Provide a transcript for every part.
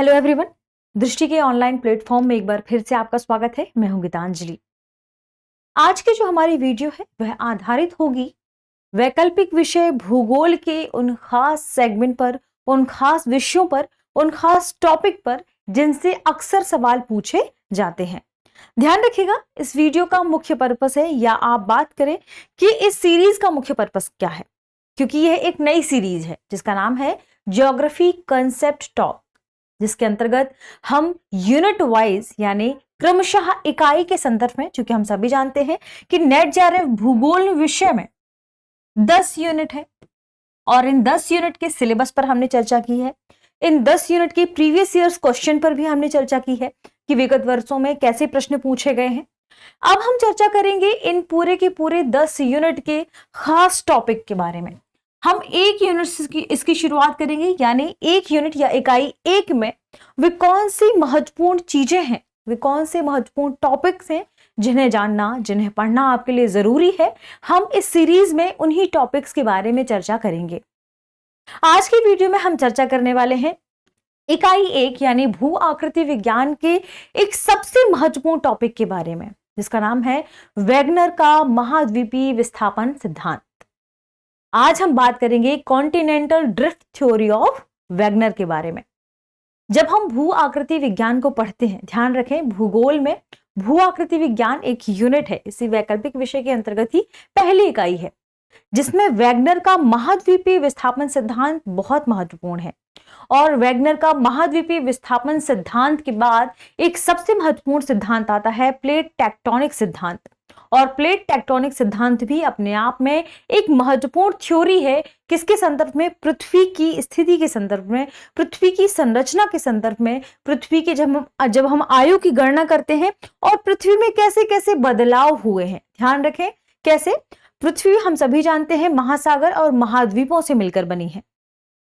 Hello everyone, दृष्टि के online platform में एक बार फिर से आपका स्वागत है। मैं हूं गीतांजलि। आज की जो हमारी वीडियो है वह आधारित होगी वैकल्पिक विषय भूगोल के उन खास सेगमेंट पर, उन खास विषयों पर, उन खास टॉपिक पर जिनसे अक्सर सवाल पूछे जाते हैं। ध्यान रखिएगा, इस वीडियो का मुख्य पर्पस है, या आप बात करें कि इस सीरीज का मुख्य पर्पस क्या है, क्योंकि यह एक नई सीरीज है जिसका नाम है ज्योग्राफी कंसेप्ट टॉक, जिसके अंतर्गत हम यूनिट वाइज यानी क्रमशः इकाई के संदर्भ में, चूंकि हम सभी जानते हैं कि नेट जेआरएफ भूगोल विषय में 10 यूनिट है और इन 10 यूनिट के सिलेबस पर हमने चर्चा की है। इन 10 यूनिट के प्रीवियस ईयर्स क्वेश्चन पर भी हमने चर्चा की है कि विगत वर्षों में कैसे प्रश्न पूछे गए हैं। अब हम चर्चा करेंगे इन पूरे के पूरे 10 यूनिट के खास टॉपिक के बारे में। हम एक यूनिट से इसकी शुरुआत करेंगे, यानी एक यूनिट या इकाई एक में वे कौन सी महत्वपूर्ण चीजें हैं, वे कौन से महत्वपूर्ण टॉपिक्स हैं जिन्हें जानना, जिन्हें पढ़ना आपके लिए जरूरी है। हम इस सीरीज में उन्हीं टॉपिक्स के बारे में चर्चा करेंगे। आज की वीडियो में हम चर्चा करने वाले हैं इकाई एक यानी भू आकृति विज्ञान के एक सबसे महत्वपूर्ण टॉपिक के बारे में, जिसका नाम है वैगनर का महाद्वीपीय विस्थापन सिद्धांत। आज हम बात करेंगे continental drift theory of Wagner के बारे में। जब हम भू आकृति विज्ञान को पढ़ते हैं, ध्यान रखें भूगोल में भू आकृति विज्ञान एक यूनिट है, इसी वैकल्पिक विषय के अंतर्गत ही पहली इकाई है, जिसमें वैगनर का महाद्वीपीय विस्थापन सिद्धांत बहुत महत्वपूर्ण है। और वैगनर का महाद्वीपीय विस्थापन सिद्धांत के बाद एक सबसे महत्वपूर्ण सिद्धांत आता है प्लेट टेक्टोनिक सिद्धांत। और प्लेट टेक्टोनिक सिद्धांत भी अपने आप में एक महत्वपूर्ण थ्योरी है। किसके संदर्भ में? पृथ्वी की स्थिति के संदर्भ में, पृथ्वी की संरचना के संदर्भ में, पृथ्वी के जब हम आयु की गणना करते हैं और पृथ्वी में कैसे कैसे बदलाव हुए हैं। ध्यान रखें कैसे। पृथ्वी हम सभी जानते हैं महासागर और महाद्वीपों से मिलकर बनी है,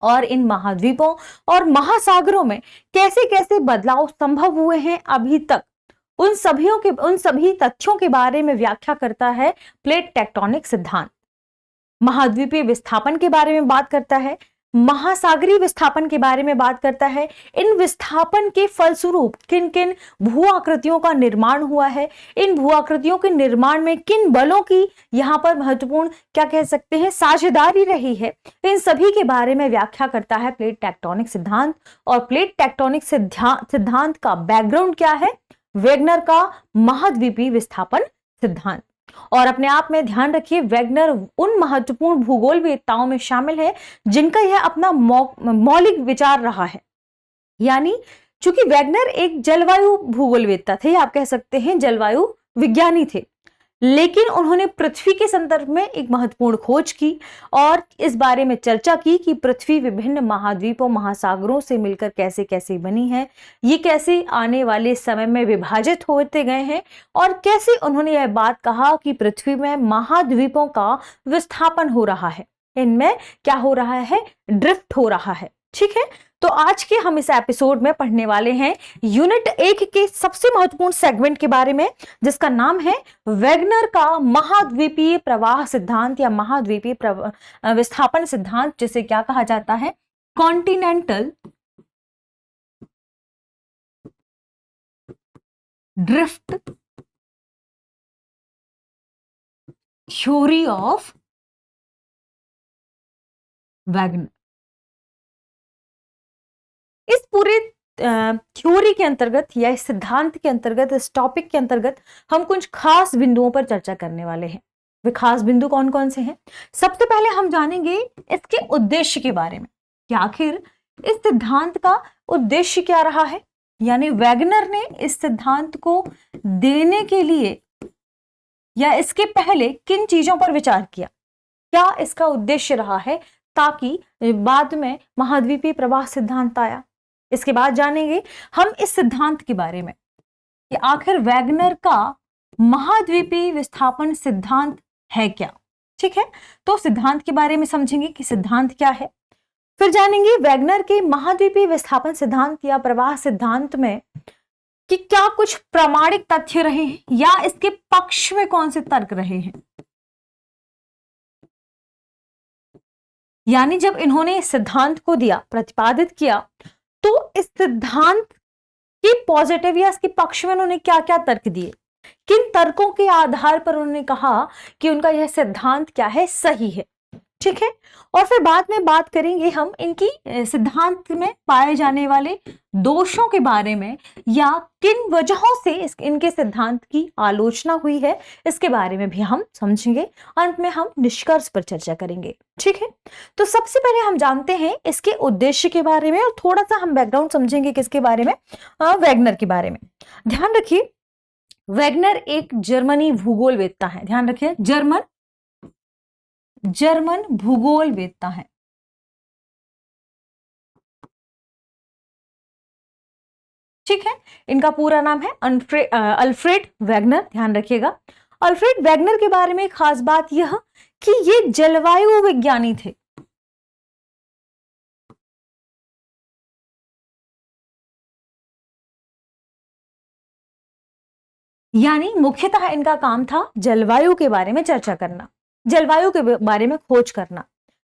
और इन महाद्वीपों और महासागरों में कैसे कैसे बदलाव संभव हुए हैं अभी तक, उन सभी तथ्यों के बारे में व्याख्या करता है प्लेट टेक्टोनिक सिद्धांत। महाद्वीपीय विस्थापन के बारे में बात करता है, महासागरीय विस्थापन के बारे में बात करता है। इन विस्थापन के फलस्वरूप किन किन भू आकृतियों का निर्माण हुआ है, इन भू आकृतियों के निर्माण में किन बलों की यहाँ पर महत्वपूर्ण क्या कह सकते हैं साझेदारी रही है, इन सभी के बारे में व्याख्या करता है प्लेट टेक्टोनिक सिद्धांत। और प्लेट टेक्टोनिक सिद्धांत का बैकग्राउंड क्या है? वैगनर का महाद्वीपीय विस्थापन सिद्धांत। और अपने आप में ध्यान रखिए, वैगनर उन महत्वपूर्ण भूगोलवेत्ताओं में शामिल है जिनका यह अपना मौलिक विचार रहा है। यानी चूंकि वैगनर एक जलवायु भूगोलवेत्ता थे, आप कह सकते हैं जलवायु विज्ञानी थे, लेकिन उन्होंने पृथ्वी के संदर्भ में एक महत्वपूर्ण खोज की और इस बारे में चर्चा की कि पृथ्वी विभिन्न महाद्वीपों महासागरों से मिलकर कैसे कैसे बनी है, ये कैसे आने वाले समय में विभाजित होते गए हैं, और कैसे उन्होंने यह बात कहा कि पृथ्वी में महाद्वीपों का विस्थापन हो रहा है, इनमें क्या हो रहा है? ड्रिफ्ट हो रहा है। ठीक है, तो आज के हम इस एपिसोड में पढ़ने वाले हैं यूनिट 1 के सबसे महत्वपूर्ण सेगमेंट के बारे में, जिसका नाम है वैगनर का महाद्वीपीय प्रवाह सिद्धांत या महाद्वीपीय विस्थापन सिद्धांत, जिसे क्या कहा जाता है? Continental drift theory of Wagner. इस पूरे थ्योरी के अंतर्गत या इस सिद्धांत के अंतर्गत, इस टॉपिक के अंतर्गत हम कुछ खास बिंदुओं पर चर्चा करने वाले हैं। वे खास बिंदु कौन कौन से हैं? सबसे पहले हम जानेंगे इसके उद्देश्य के बारे में कि आखिर इस सिद्धांत का उद्देश्य क्या रहा है, यानी वैगनर ने इस सिद्धांत को देने के लिए या इसके पहले किन चीजों पर विचार किया, क्या इसका उद्देश्य रहा है, ताकि बाद में महाद्वीपीय प्रवाह सिद्धांत आया। इसके बाद जानेंगे हम इस सिद्धांत के बारे में कि आखिर वैगनर का महाद्वीपीय विस्थापन सिद्धांत है क्या। ठीक है, तो सिद्धांत के बारे में समझेंगे कि सिद्धांत क्या है। फिर जानेंगे वैगनर के महाद्वीपीय विस्थापन सिद्धांत या प्रवाह सिद्धांत में कि क्या कुछ प्रामाणिक तथ्य रहे हैं या इसके पक्ष में कौन से तर्क रहे हैं। यानी जब इन्होंने इस सिद्धांत को दिया, प्रतिपादित किया, तो इस सिद्धांत के पॉजिटिव या इसके पक्ष में उन्होंने क्या क्या तर्क दिए, किन तर्कों के आधार पर उन्होंने कहा कि उनका यह सिद्धांत क्या है, सही है। ठीक है, और फिर बाद में बात करेंगे हम इनकी सिद्धांत में पाए जाने वाले दोषों के बारे में, या किन वजहों से इनके सिद्धांत की आलोचना हुई है, इसके बारे में भी हम समझेंगे। अंत में हम निष्कर्ष पर चर्चा करेंगे। ठीक है, तो सबसे पहले हम जानते हैं इसके उद्देश्य के बारे में, और थोड़ा सा हम बैकग्राउंड समझेंगे किसके बारे में, वैगनर के बारे में। ध्यान रखिए, वैगनर एक जर्मनी भूगोलवेत्ता है। ध्यान रखिए, जर्मन भूगोलवेत्ता है। ठीक है, इनका पूरा नाम है अल्फ्रेड वैगनर। ध्यान रखिएगा, अल्फ्रेड वैगनर के बारे में खास बात यह कि ये जलवायु विज्ञानी थे। यानी मुख्यतः इनका काम था जलवायु के बारे में चर्चा करना, जलवायु के बारे में खोज करना।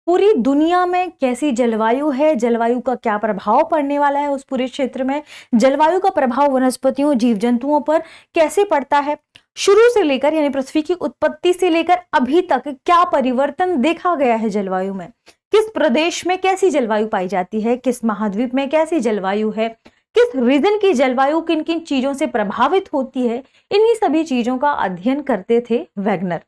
पूरी दुनिया में कैसी जलवायु है, जलवायु का क्या प्रभाव पड़ने वाला है उस पूरे क्षेत्र में, जलवायु का प्रभाव वनस्पतियों जीव जंतुओं पर कैसे पड़ता है, शुरू से लेकर यानी पृथ्वी की उत्पत्ति से लेकर अभी तक क्या परिवर्तन देखा गया है जलवायु में, किस प्रदेश में कैसी जलवायु पाई जाती है, किस महाद्वीप में कैसी जलवायु है, किस रीजन की जलवायु किन किन चीजों से प्रभावित होती है, इन्हीं सभी चीजों का अध्ययन करते थे वैगनर।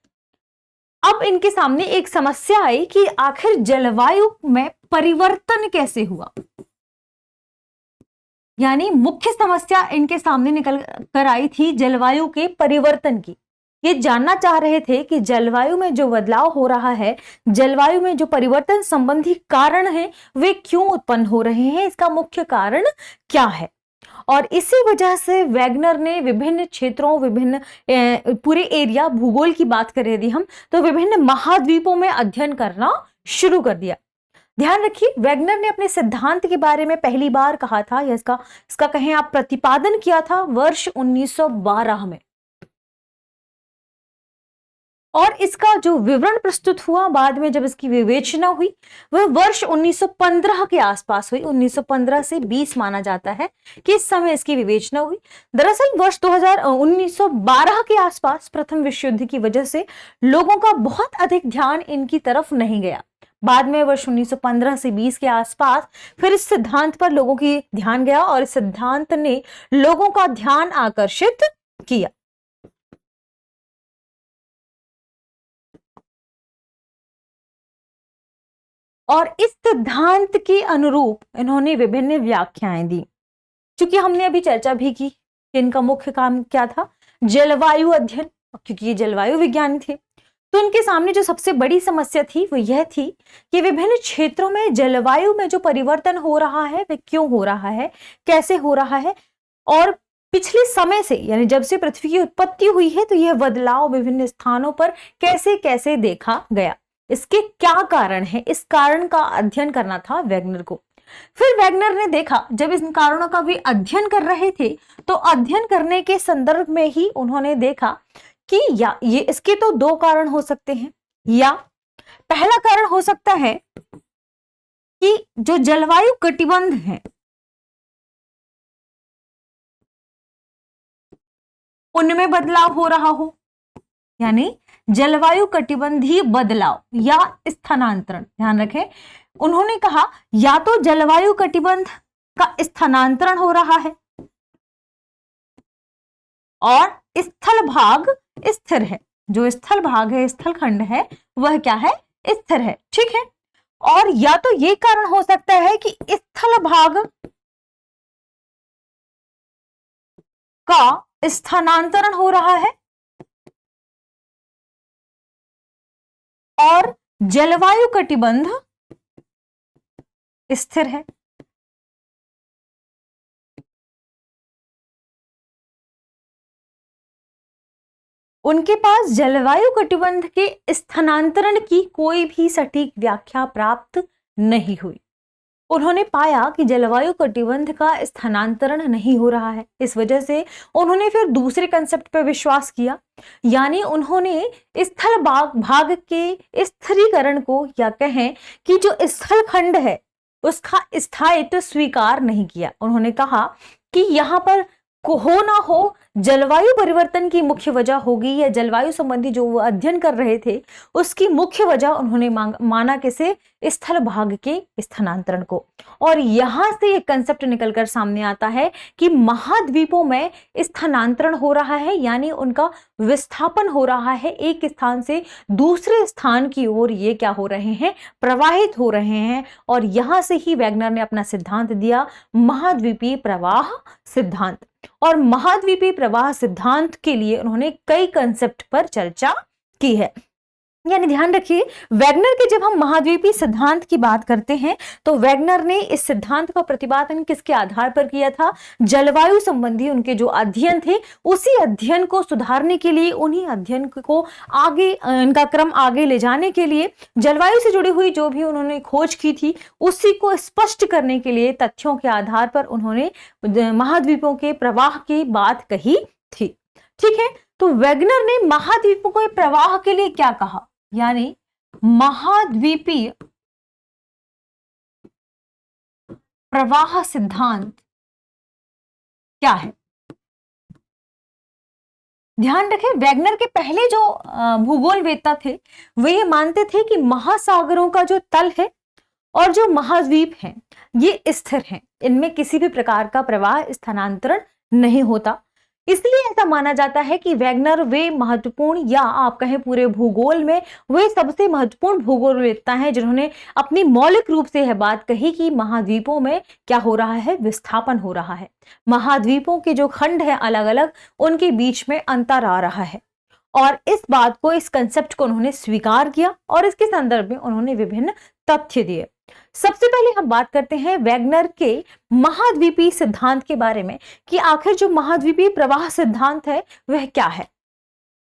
अब इनके सामने एक समस्या आई कि आखिर जलवायु में परिवर्तन कैसे हुआ। यानी मुख्य समस्या इनके सामने निकल कर आई थी जलवायु के परिवर्तन की। ये जानना चाह रहे थे कि जलवायु में जो बदलाव हो रहा है, जलवायु में जो परिवर्तन संबंधी कारण हैं, वे क्यों उत्पन्न हो रहे हैं, इसका मुख्य कारण क्या है। और इसी वजह से वैगनर ने विभिन्न क्षेत्रों, विभिन्न पूरे एरिया, भूगोल की बात करें यदि हम, तो विभिन्न महाद्वीपों में अध्ययन करना शुरू कर दिया। ध्यान रखिए, वैगनर ने अपने सिद्धांत के बारे में पहली बार कहा था, या इसका कहें आप प्रतिपादन किया था वर्ष 1912 में, और इसका जो विवरण प्रस्तुत हुआ बाद में जब इसकी विवेचना हुई वह वर्ष 1915 के आसपास हुई। 1915 से 20 माना जाता है कि इस समय इसकी विवेचना हुई। दरअसल वर्ष 1912 के आसपास प्रथम विश्व युद्ध की वजह से लोगों का बहुत अधिक ध्यान इनकी तरफ नहीं गया। बाद में वर्ष 1915 से 20 के आसपास फिर इस सिद्धांत पर लोगों की ध्यान गया और इस सिद्धांत ने लोगों का ध्यान आकर्षित किया। और इस सिद्धांत के अनुरूप इन्होंने विभिन्न व्याख्याएं दी। क्योंकि हमने अभी चर्चा भी की कि इनका मुख्य काम क्या था, जलवायु अध्ययन, क्योंकि ये जलवायु विज्ञानी थे। तो उनके सामने जो सबसे बड़ी समस्या थी वो यह थी कि विभिन्न क्षेत्रों में जलवायु में जो परिवर्तन हो रहा है वह क्यों हो रहा है, कैसे हो रहा है, और पिछले समय से यानी जब से पृथ्वी की उत्पत्ति हुई है तो यह बदलाव विभिन्न स्थानों पर कैसे कैसे देखा गया, इसके क्या कारण है, इस कारण का अध्ययन करना था वैगनर को। फिर वैगनर ने देखा, जब इन कारणों का भी अध्ययन कर रहे थे तो अध्ययन करने के संदर्भ में ही उन्होंने देखा कि या ये इसके तो दो कारण हो सकते हैं, या पहला कारण हो सकता है कि जो जलवायु कटिबंध है उनमें बदलाव हो रहा हो, यानी जलवायु कटिबंधीय बदलाव या स्थानांतरण। ध्यान रखें, उन्होंने कहा या तो जलवायु कटिबंध का स्थानांतरण हो रहा है और स्थल भाग स्थिर है, जो स्थल भाग है, स्थल खंड है, वह क्या है, स्थिर है। ठीक है, और या तो ये कारण हो सकता है कि स्थल भाग का स्थानांतरण हो रहा है और जलवायु कटिबंध स्थिर है। उनके पास जलवायु कटिबंध के स्थानांतरण की कोई भी सटीक व्याख्या प्राप्त नहीं हुई। उन्होंने पाया कि जलवायु कटिबंध का स्थानांतरण नहीं हो रहा है, इस वजह से उन्होंने फिर दूसरे कंसेप्ट पर विश्वास किया, यानी उन्होंने स्थल भाग के स्थिरीकरण को, या कहें कि जो स्थल खंड है उसका स्थायित्व स्वीकार नहीं किया। उन्होंने कहा कि यहाँ पर हो ना हो जलवायु परिवर्तन की मुख्य वजह होगी, या जलवायु संबंधी जो वो अध्ययन कर रहे थे उसकी मुख्य वजह उन्होंने माना किसे, स्थल भाग के स्थानांतरण को। और यहां से एक कंसेप्ट निकलकर सामने आता है कि महाद्वीपों में स्थानांतरण हो रहा है, यानी उनका विस्थापन हो रहा है, एक स्थान से दूसरे स्थान की ओर ये क्या हो रहे हैं, प्रवाहित हो रहे हैं। और यहां से ही वैगनर ने अपना सिद्धांत दिया, महाद्वीपीय प्रवाह सिद्धांत। और महाद्वीपीय प्रवाह सिद्धांत के लिए उन्होंने कई कंसेप्ट पर चर्चा की है। यानी ध्यान रखिए, वैगनर के जब हम महाद्वीपीय सिद्धांत की बात करते हैं तो वैगनर ने इस सिद्धांत का प्रतिपादन किसके आधार पर किया था, जलवायु संबंधी उनके जो अध्ययन थे उसी अध्ययन को सुधारने के लिए, उन्हीं अध्ययन को आगे, इनका क्रम आगे ले जाने के लिए, जलवायु से जुड़ी हुई जो भी उन्होंने खोज की थी उसी को स्पष्ट करने के लिए तथ्यों के आधार पर उन्होंने महाद्वीपों के प्रवाह की बात कही थी। ठीक है, तो वैगनर ने महाद्वीपों के प्रवाह के लिए क्या कहा, यानी महाद्वीपीय प्रवाह सिद्धांत क्या है। ध्यान रखें, वैगनर के पहले जो भूगोलवेत्ता थे वे ये मानते थे कि महासागरों का जो तल है और जो महाद्वीप हैं ये स्थिर हैं, इनमें किसी भी प्रकार का प्रवाह स्थानांतरण नहीं होता। इसलिए ऐसा माना जाता है कि वैगनर वे महत्वपूर्ण, या आप कहें पूरे भूगोल में वे सबसे महत्वपूर्ण भूगोलवेत्ता हैं जिन्होंने अपनी मौलिक रूप से यह बात कही कि महाद्वीपों में क्या हो रहा है, विस्थापन हो रहा है। महाद्वीपों के जो खंड हैं अलग अलग, उनके बीच में अंतर आ रहा है। और इस बात को, इस कंसेप्ट को उन्होंने स्वीकार किया और इसके संदर्भ में उन्होंने विभिन्न तथ्य दिए। सबसे पहले हम बात करते हैं वैगनर के महाद्वीपीय सिद्धांत के बारे में कि आखिर जो महाद्वीपीय प्रवाह सिद्धांत है वह क्या है।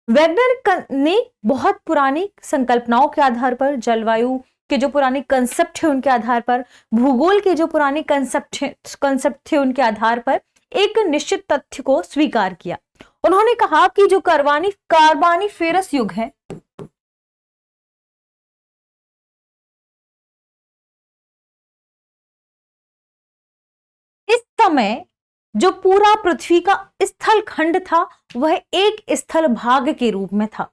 वैगनर ने बहुत पुरानी संकल्पनाओं के आधार पर, जलवायु के जो पुराने कंसेप्ट है उनके आधार पर, भूगोल के जो पुराने कंसेप्ट थे उनके आधार पर एक निश्चित तथ्य को स्वीकार किया। उन्होंने कहा कि जो कार्बानिफेरस युग है, इस समय जो पूरा पृथ्वी का स्थल खंड था वह एक स्थल भाग के रूप में था।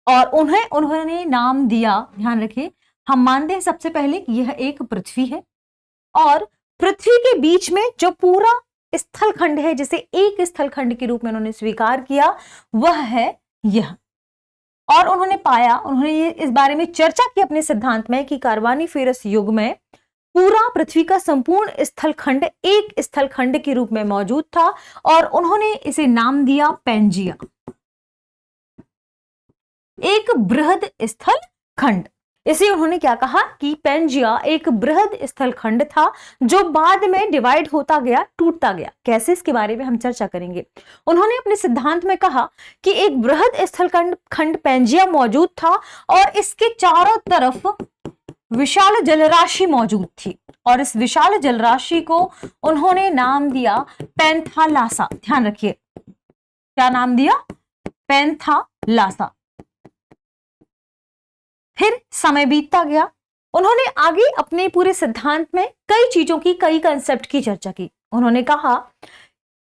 और उन्होंने नाम दिया, ध्यान रखिए, हम मानते हैं सबसे पहले कि यह एक पृथ्वी है और पृथ्वी के बीच में जो पूरा स्थल खंड है, जिसे एक स्थल खंड के रूप में उन्होंने स्वीकार किया, वह है यह। और उन्होंने ये इस बारे में चर्चा की अपने सिद्धांत में कि कार्बानिफेरस युग में पूरा पृथ्वी का संपूर्ण स्थल खंड एक स्थल खंड के रूप में मौजूद था और उन्होंने इसे नाम दिया पैंजिया, एक बृहद स्थल खंड। इसे उन्होंने क्या कहा कि पैंजिया एक बृहद स्थल खंड था जो बाद में डिवाइड होता गया, टूटता गया। कैसे, इसके बारे में हम चर्चा करेंगे। उन्होंने अपने सिद्धांत में कहा कि एक बृहद स्थल खंड पैंजिया मौजूद था और इसके चारों तरफ विशाल जलराशि मौजूद थी और इस विशाल जलराशि को उन्होंने नाम दिया पैंथालासा। ध्यान रखिए, क्या नाम दिया, पैंथालासा। फिर समय बीतता गया, उन्होंने आगे अपने पूरे सिद्धांत में कई चीजों की, कई कंसेप्ट की चर्चा की। उन्होंने कहा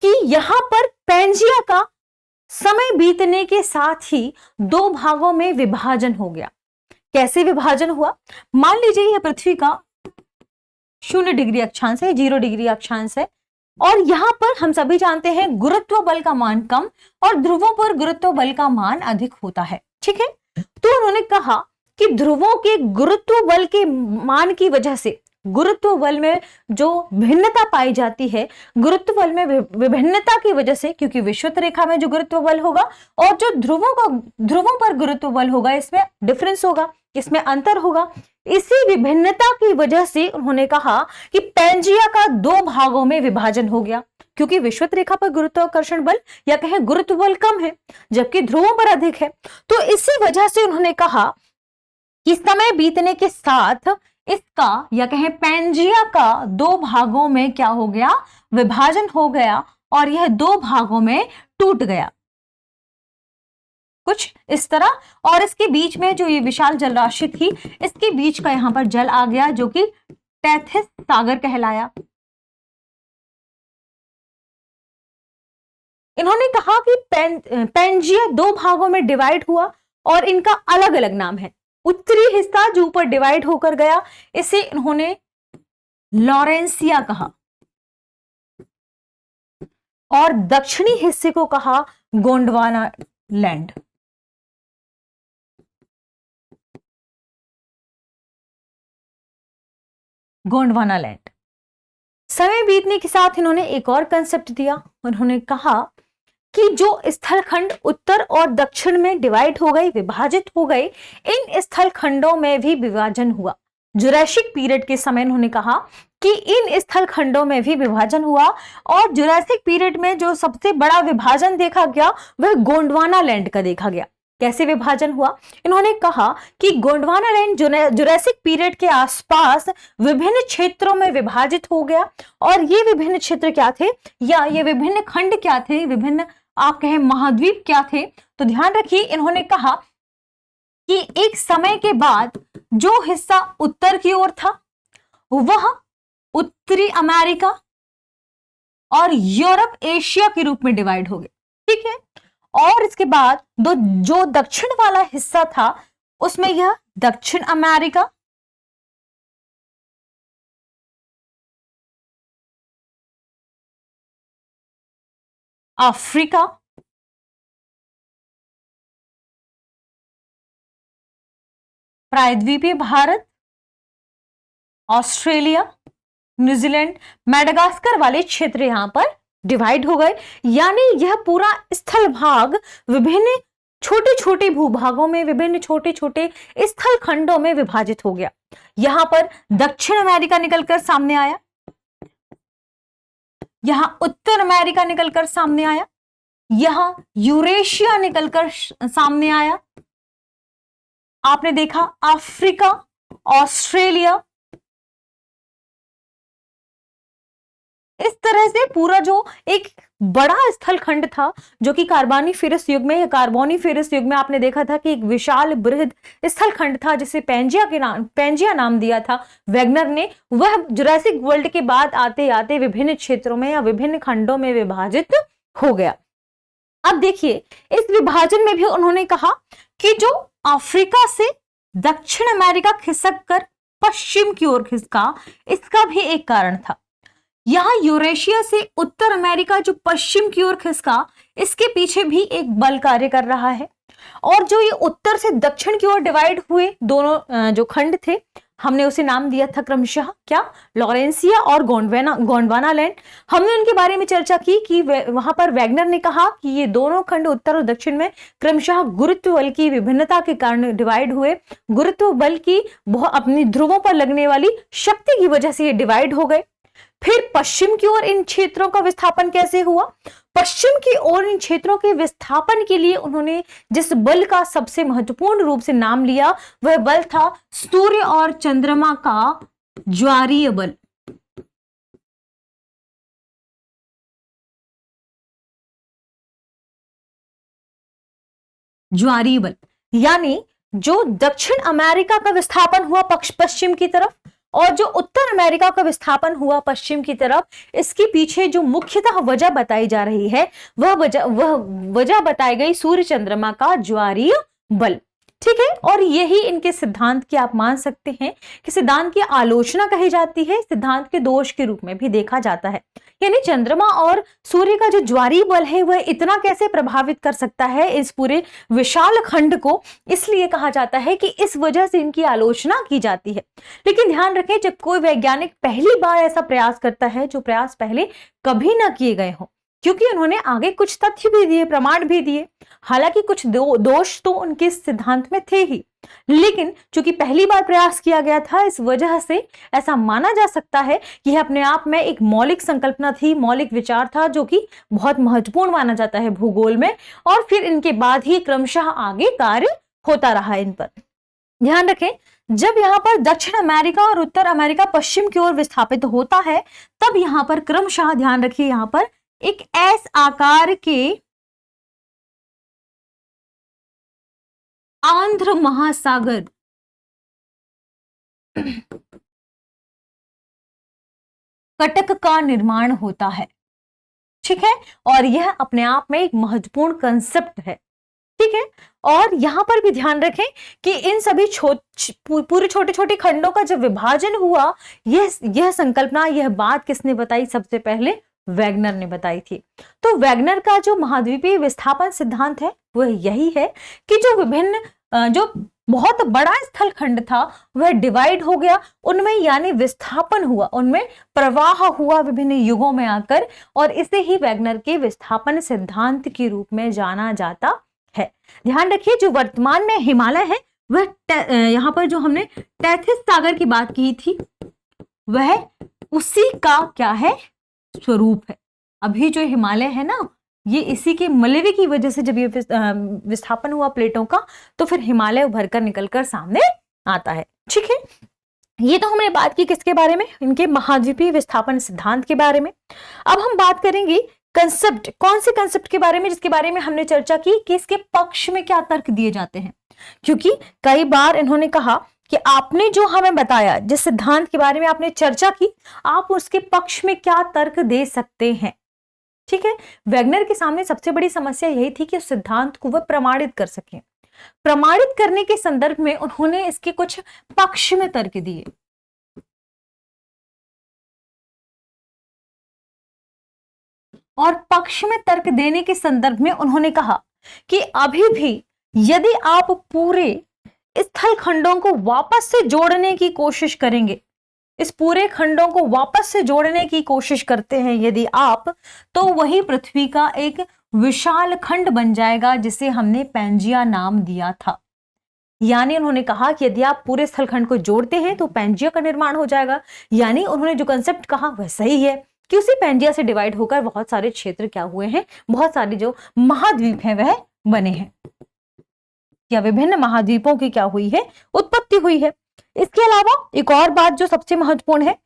कि यहां पर पैंजिया का समय बीतने के साथ ही दो भागों में विभाजन हो गया। कैसे विभाजन हुआ, मान लीजिए यह पृथ्वी का 0 डिग्री अक्षांश है, 0 डिग्री अक्षांश है और यहां पर हम सभी जानते हैं गुरुत्व बल का मान कम और ध्रुवों पर गुरुत्व बल का मान अधिक होता है। ठीक है, तो उन्होंने कहा कि ध्रुवों के गुरुत्व बल के मान की वजह से, गुरुत्व बल में जो भिन्नता पाई जाती है, गुरुत्व बल में विभिन्नता की वजह से, क्योंकि विषुवत रेखा में जो गुरुत्व बल होगा और जो ध्रुवों पर गुरुत्व बल होगा, इसमें डिफरेंस होगा, इसमें अंतर होगा। इसी विभिन्नता की वजह से उन्होंने कहा कि पैंजिया का दो भागों में विभाजन हो गया, क्योंकि विषुवत रेखा पर गुरुत्वाकर्षण बल या कहें गुरुत्व बल कम है जबकि ध्रुवों पर अधिक है। तो इसी वजह से उन्होंने कहा कि समय बीतने के साथ इसका या कहें पैंजिया का दो भागों में क्या हो गया, विभाजन हो गया और यह दो भागों में टूट गया, कुछ इस तरह। और इसके बीच में जो ये विशाल जलराशि थी, इसके बीच का यहां पर जल आ गया जो कि टेथिस सागर कहलाया। इन्होंने कहा कि पेंजिया दो भागों में डिवाइड हुआ और इनका अलग अलग नाम है। उत्तरी हिस्सा जो ऊपर डिवाइड होकर गया इसे इन्होंने लॉरेंसिया कहा और दक्षिणी हिस्से को कहा गोंडवाना लैंड। गोंडवाना लैंड। समय बीतने के साथ इन्होंने एक और कंसेप्ट दिया। उन्होंने कहा कि जो स्थलखंड उत्तर और दक्षिण में डिवाइड हो गए, विभाजित हो गए, इन स्थलखंडों में भी विभाजन हुआ। जुरासिक पीरियड के समय इन्होंने कहा कि इन स्थलखंडों में भी विभाजन हुआ और जुरासिक पीरियड में जो सबसे बड़ा विभाजन देखा गया वह गोंडवाना लैंड का देखा गया। कैसे विभाजन हुआ? इन्होंने कहा कि गोंडवाना लैंड जुरासिक पीरियड के आसपास विभिन्न क्षेत्रों में विभाजित हो गया और ये विभिन्न क्षेत्र क्या थे, या ये विभिन्न खंड क्या थे, विभिन्न आप कहें महाद्वीप क्या थे? तो ध्यान रखिए, इन्होंने कहा कि एक समय के बाद जो हिस्सा उत्तर की ओर था वह उत्तरी अमेरिका और यूरोप एशिया के रूप में डिवाइड हो गया। ठीक है, और इसके बाद जो दक्षिण वाला हिस्सा था उसमें यह दक्षिण अमेरिका, अफ्रीका, प्रायद्वीपीय भारत, ऑस्ट्रेलिया, न्यूजीलैंड, मेडागास्कर वाले क्षेत्र यहां पर डिवाइड हो गए। यानी यह पूरा स्थल भाग विभिन्न छोटे छोटे भूभागों में, विभिन्न छोटे छोटे स्थल खंडों में विभाजित हो गया। यहां पर दक्षिण अमेरिका निकलकर सामने आया, यहां उत्तर अमेरिका निकलकर सामने आया, यहां यूरेशिया निकलकर सामने आया। आपने देखा अफ्रीका, ऑस्ट्रेलिया, इस तरह से पूरा जो एक बड़ा स्थल खंड था जो कि कार्बोनिफेरस युग में, कार्बोनिफेरस युग में आपने देखा था कि एक विशाल बृहद स्थल खंड था जिसे पेंजिया नाम दिया था वैगनर ने। वह जुरासिक वर्ल्ड के बाद आते आते विभिन्न क्षेत्रों में या विभिन्न खंडों में विभाजित हो गया। अब देखिए, इस विभाजन में भी उन्होंने कहा कि जो अफ्रीका से दक्षिण अमेरिका खिसक कर पश्चिम की ओर खिसका, इसका भी एक कारण था। यहां यूरेशिया से उत्तर अमेरिका जो पश्चिम की ओर खिसका, इसके पीछे भी एक बल कार्य कर रहा है। और जो ये उत्तर से दक्षिण की ओर डिवाइड हुए दोनों जो खंड थे, हमने उसे नाम दिया था क्रमशः क्या, लॉरेंसिया और गोंडवाना लैंड। हमने उनके बारे में चर्चा की कि वहां पर वैगनर ने कहा कि ये दोनों खंड उत्तर और दक्षिण में क्रमशः गुरुत्व बल की विभिन्नता के कारण डिवाइड हुए। गुरुत्व बल की अपनी ध्रुवों पर लगने वाली शक्ति की वजह से ये डिवाइड हो गए। फिर पश्चिम की ओर इन क्षेत्रों का विस्थापन कैसे हुआ? पश्चिम की ओर इन क्षेत्रों के विस्थापन के लिए उन्होंने जिस बल का सबसे महत्वपूर्ण रूप से नाम लिया वह बल था सूर्य और चंद्रमा का ज्वारीय बल। ज्वारीय बल यानी जो दक्षिण अमेरिका का विस्थापन हुआ पश्चिम की तरफ और जो उत्तर अमेरिका का विस्थापन हुआ पश्चिम की तरफ, इसके पीछे जो मुख्यतः वजह बताई जा रही है वह वजह बताई गई सूर्य चंद्रमा का ज्वारीय बल। ठीक है, और यही इनके सिद्धांत की आप मान सकते हैं कि सिद्धांत की आलोचना कही जाती है, सिद्धांत के दोष के रूप में भी देखा जाता है। यानी चंद्रमा और सूर्य का जो ज्वारीय बल है वह इतना कैसे प्रभावित कर सकता है इस पूरे विशाल खंड को, इसलिए कहा जाता है कि इस वजह से इनकी आलोचना की जाती है। लेकिन ध्यान रखें, जब कोई वैज्ञानिक पहली बार ऐसा प्रयास करता है जो प्रयास पहले कभी ना किए गए हों, क्योंकि उन्होंने आगे कुछ तथ्य भी दिए, प्रमाण भी दिए, हालांकि कुछ दोष तो उनके सिद्धांत में थे ही, लेकिन चूंकि पहली बार प्रयास किया गया था इस वजह से ऐसा माना जा सकता है कि यह अपने आप में एक मौलिक संकल्पना थी, मौलिक विचार था जो कि बहुत महत्वपूर्ण माना जाता है भूगोल में। और फिर इनके बाद ही क्रमशः आगे कार्य होता रहा इन पर। ध्यान रखें, जब यहां पर दक्षिण अमेरिका और उत्तर अमेरिका पश्चिम की ओर विस्थापित होता है तब यहां पर क्रमशः, ध्यान रखिए, यहां पर एक एस आकार के आंध्र महासागर कटक का निर्माण होता है। ठीक है, और यह अपने आप में एक महत्वपूर्ण कंसेप्ट है। ठीक है, और यहां पर भी ध्यान रखें कि इन सभी पूरे छोटे छोटे खंडों का जब विभाजन हुआ, यह संकल्पना, यह बात किसने बताई? सबसे पहले वैगनर ने बताई थी। तो वैगनर का जो महाद्वीपीय विस्थापन सिद्धांत है वह यही है कि जो विभिन्न जो बहुत बड़ा स्थल खंड था वह डिवाइड हो गया, उनमें यानी विस्थापन हुआ, उनमें प्रवाह हुआ विभिन्न युगों में आकर, और इसे ही वैगनर के विस्थापन सिद्धांत के रूप में जाना जाता है। ध्यान रखिए, जो वर्तमान में हिमालय है वह यहां पर जो हमने टैथिस सागर की बात की थी वह उसी का क्या है? स्वरूप है। अभी जो हिमालय है ना, ये इसी के मलबे की वजह से जब ये विस्थापन हुआ प्लेटों का, तो फिर हिमालय उभर कर निकलकर सामने आता है। ठीक है, ये तो हमने बात की किसके बारे में? इनके महाद्वीपीय विस्थापन सिद्धांत के बारे में। अब हम बात करेंगे कंसेप्ट, कौन से कंसेप्ट के बारे में, जिसके बारे में हमने चर्चा की कि इसके पक्ष में क्या तर्क दिए जाते हैं। क्योंकि कई बार इन्होंने कहा कि आपने जो हमें बताया, जिस सिद्धांत के बारे में आपने चर्चा की, आप उसके पक्ष में क्या तर्क दे सकते हैं। ठीक है, वैगनर के सामने सबसे बड़ी समस्या यही थी कि उस सिद्धांत को वह प्रमाणित कर सके। प्रमाणित करने के संदर्भ में उन्होंने इसके कुछ पक्ष में तर्क दिए। और पक्ष में तर्क देने के संदर्भ में उन्होंने कहा कि अभी भी यदि आप पूरे स्थल खंडों को वापस से जोड़ने की कोशिश करेंगे, इस पूरे खंडों को वापस से जोड़ने की कोशिश करते हैं यदि आप, तो वही पृथ्वी का एक विशाल खंड बन जाएगा जिसे हमने पैंजिया नाम दिया था। यानी उन्होंने कहा कि यदि आप पूरे स्थल खंड को जोड़ते हैं तो पैंजिया का निर्माण हो जाएगा। यानी उन्होंने जो कंसेप्ट कहा वह सही है कि उसी पैंजिया से डिवाइड होकर बहुत सारे क्षेत्र क्या हुए हैं, बहुत सारे जो महाद्वीप हैं वह बने हैं, या विभिन्न महाद्वीपों की क्या हुई है? उत्पत्ति हुई है। इसके अलावा एक और बात जो सबसे महत्वपूर्ण है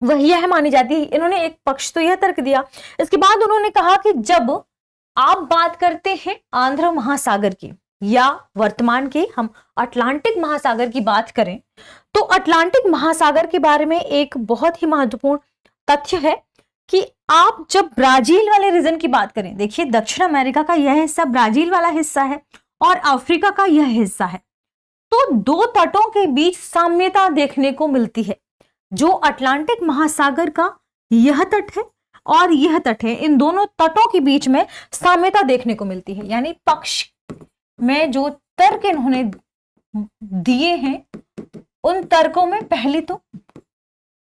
वह यह मानी जाती है, इन्होंने एक पक्ष तो यह तर्क दिया, इसके बाद उन्होंने कहा कि जब आप बात करते हैं आंध्र महासागर की या वर्तमान के हम अटलांटिक महासागर की बात करें, तो अटलांटिक महासागर के बारे में एक बहुत ही महत्वपूर्ण तथ्य है कि आप जब ब्राजील वाले रीजन की बात करें, देखिए दक्षिण अमेरिका का यह हिस्सा ब्राजील वाला हिस्सा है और अफ्रीका का यह हिस्सा है, तो दो तटों के बीच साम्यता देखने को मिलती है। जो अटलांटिक महासागर का यह तट है और यह तट है, इन दोनों तटों के बीच में साम्यता देखने को मिलती है। यानी पक्ष में जो तर्क इन्होंने दिए हैं उन तर्कों में पहली तो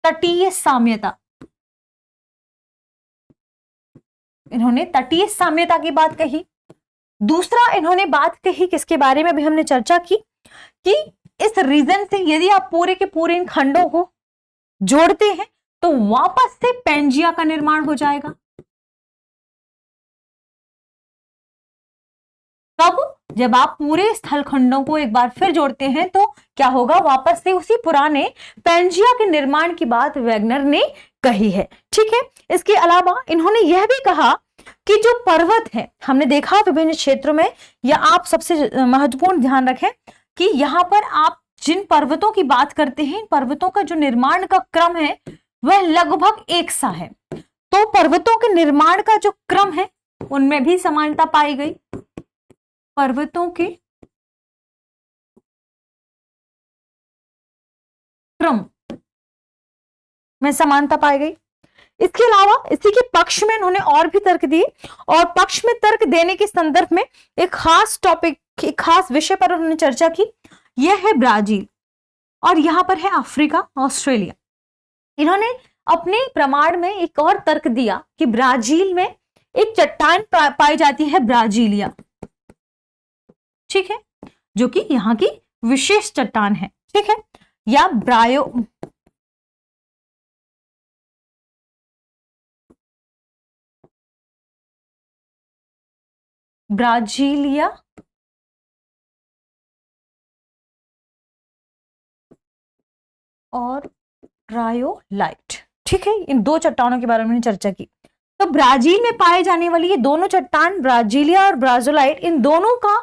तटीय साम्यता, इन्होंने तटीय साम्यता की बात कही। दूसरा इन्होंने बात कही किसके बारे में भी हमने चर्चा की कि इस रीजन से यदि आप पूरे के पूरे इन खंडों को जोड़ते हैं तो वापस से पैंजिया का निर्माण हो जाएगा। कब? जब आप पूरे स्थल खंडों को एक बार फिर जोड़ते हैं तो क्या होगा? वापस से उसी पुराने पैंजिया के निर्माण की बात वैगनर ने कही है। ठीक है, इसके अलावा इन्होंने यह भी कहा कि जो पर्वत है, हमने देखा विभिन्न क्षेत्रों में, या आप सबसे महत्वपूर्ण ध्यान रखें कि यहां पर आप जिन पर्वतों की बात करते हैं, पर्वतों का जो निर्माण का क्रम है वह लगभग एक सा है। तो पर्वतों के निर्माण का जो क्रम है उनमें भी समानता पाई गई। पर्वतों के क्रम में समानता पाई गई। इसके अलावा इसी के पक्ष में इन्होंने और भी तर्क दिए, और पक्ष में तर्क देने के संदर्भ में एक खास टॉपिक, एक खास विषय पर उन्होंने चर्चा की, यह है ब्राजील, और यहां पर है अफ्रीका, ऑस्ट्रेलिया। इन्होंने अपने प्रमाण में एक और तर्क दिया कि ब्राजील में एक चट्टान पाई जाती है, ब्राजीलिया। ठीक है, जो कि यहां की विशेष चट्टान है। ठीक है, या ब्राजीलिया और ब्रायोलाइट। ठीक है, इन दो चट्टानों के बारे में चर्चा की। तो ब्राजील में पाए जाने वाली ये दोनों चट्टान, ब्राजीलिया और ब्राजोलाइट, इन दोनों का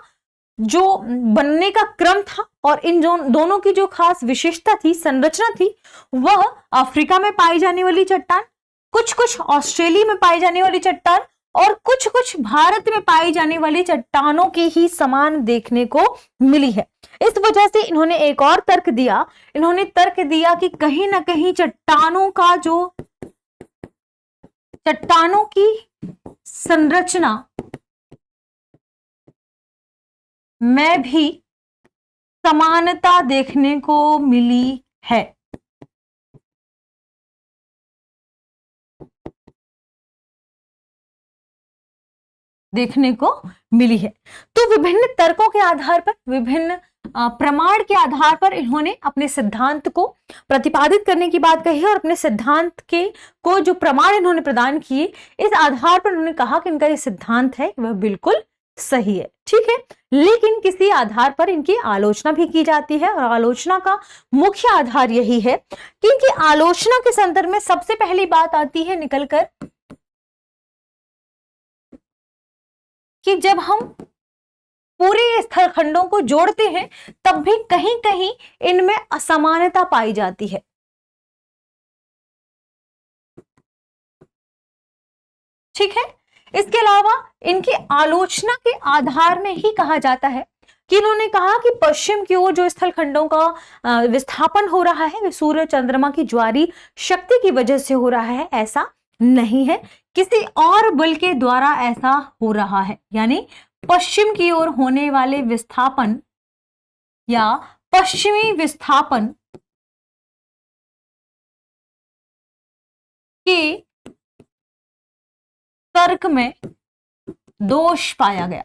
जो बनने का क्रम था और इन दोनों की जो खास विशेषता थी, संरचना थी, वह अफ्रीका में पाई जाने वाली चट्टान, कुछ कुछ ऑस्ट्रेलिया में पाई जाने वाली चट्टान और कुछ कुछ भारत में पाई जाने वाली चट्टानों की ही समान देखने को मिली है। इस वजह से इन्होंने एक और तर्क दिया, इन्होंने तर्क दिया कि कहीं ना कहीं चट्टानों की संरचना में भी समानता देखने को मिली है। देखने को मिली है। तो विभिन्न तर्कों के आधार पर, विभिन्न प्रमाण के आधार पर इन्होंने अपने सिद्धांत को प्रतिपादित करने की बात कही और अपने सिद्धांत को जो प्रमाण इन्होंने प्रदान किए, इस आधार पर उन्होंने कहा कि इनका ये सिद्धांत है वह बिल्कुल सही है। ठीक है, लेकिन किसी आधार पर इनकी आलोचना भी की जाती है और आलोचना का मुख्य आधार यही है कि इनकी आलोचना के संदर्भ में सबसे पहली बात आती है निकलकर कि जब हम पूरे स्थलखंडों को जोड़ते हैं तब भी कहीं कहीं इनमें असमानता पाई जाती है। ठीक है, इसके अलावा इनकी आलोचना के आधार में ही कहा जाता है कि इन्होंने कहा कि पश्चिम की ओर जो स्थलखंडों का विस्थापन हो रहा है वह सूर्य चंद्रमा की ज्वारी शक्ति की वजह से हो रहा है, ऐसा नहीं है, किसी और बल के द्वारा ऐसा हो रहा है। यानी पश्चिम की ओर होने वाले विस्थापन या पश्चिमी विस्थापन के तर्क में दोष पाया गया।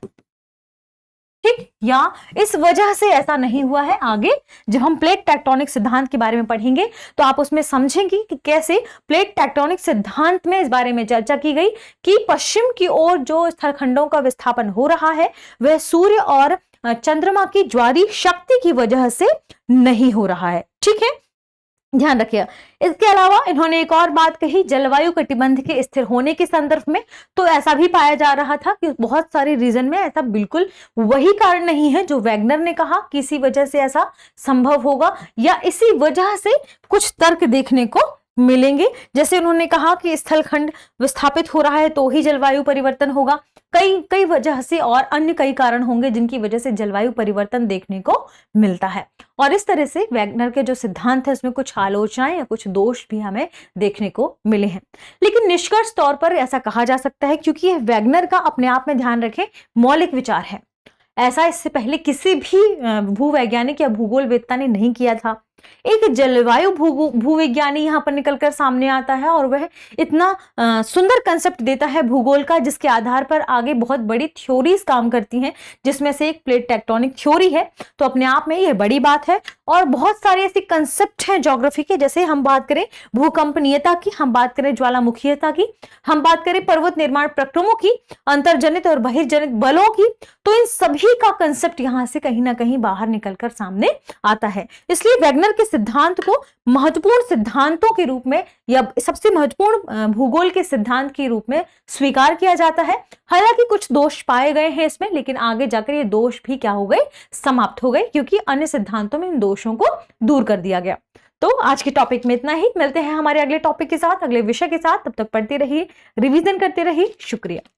ठीक, या इस वजह से ऐसा नहीं हुआ है। आगे जब हम प्लेट टेक्टोनिक सिद्धांत के बारे में पढ़ेंगे तो आप उसमें समझेंगे कि कैसे प्लेट टेक्टोनिक सिद्धांत में इस बारे में चर्चा की गई कि पश्चिम की ओर जो स्थलखंडों का विस्थापन हो रहा है वह सूर्य और चंद्रमा की ज्वारी शक्ति की वजह से नहीं हो रहा है। ठीक है, ध्यान रखिए। इसके अलावा इन्होंने एक और बात कही जलवायु कटिबंध के स्थिर होने के संदर्भ में, तो ऐसा भी पाया जा रहा था कि बहुत सारे रीजन में ऐसा बिल्कुल वही कारण नहीं है जो वैगनर ने कहा, किसी वजह से ऐसा संभव होगा या इसी वजह से कुछ तर्क देखने को मिलेंगे। जैसे उन्होंने कहा कि स्थलखंड विस्थापित हो रहा है तो ही जलवायु परिवर्तन होगा, कई वजह से और अन्य कई कारण होंगे जिनकी वजह से जलवायु परिवर्तन देखने को मिलता है। और इस तरह से वैगनर के जो सिद्धांत है उसमें कुछ आलोचनाएं या कुछ दोष भी हमें देखने को मिले हैं। लेकिन निष्कर्ष तौर पर ऐसा कहा जा सकता है क्योंकि यह वैगनर का अपने आप में ध्यान रखें मौलिक विचार है, ऐसा इससे पहले किसी भी भूवैज्ञानिक या भूगोलवेत्ता ने नहीं किया था। एक जलवायु भूविज्ञानी यहाँ पर निकलकर सामने आता है और वह इतना सुंदर कंसेप्ट देता है भूगोल का जिसके आधार पर आगे बहुत बड़ी थ्योरीज काम करती हैं, जिसमें से एक प्लेट टेक्टोनिक थ्योरी है। तो अपने आप में यह बड़ी बात है और बहुत सारे ऐसे कंसेप्ट हैं ज्योग्राफी के, जैसे हम बात करें भूकंपनीयता की, हम बात करें ज्वालामुखीयता की, हम बात करें पर्वत निर्माण प्रक्रमों की, अंतर्जनित और बहिर्जनित बलों की, तो इन सभी का कंसेप्ट यहां से कहीं ना कहीं बाहर निकलकर सामने आता है। इसलिए वैगनर के सिद्धांत को महत्वपूर्ण सिद्धांतों के रूप में या सबसे महत्वपूर्ण भूगोल के सिद्धांत के रूप में स्वीकार किया जाता है। हालांकि कुछ दोष पाए गए हैं इसमें, लेकिन आगे जाकर ये दोष भी क्या हो गए, समाप्त हो गए, क्योंकि अन्य सिद्धांतों में इन दोषों को दूर कर दिया गया। तो आज के टॉपिक में इतना ही, मिलते हैं हमारे अगले टॉपिक के साथ, अगले विषय के साथ। तब तक पढ़ते रहिए, रिवीजन करते रहिए। शुक्रिया।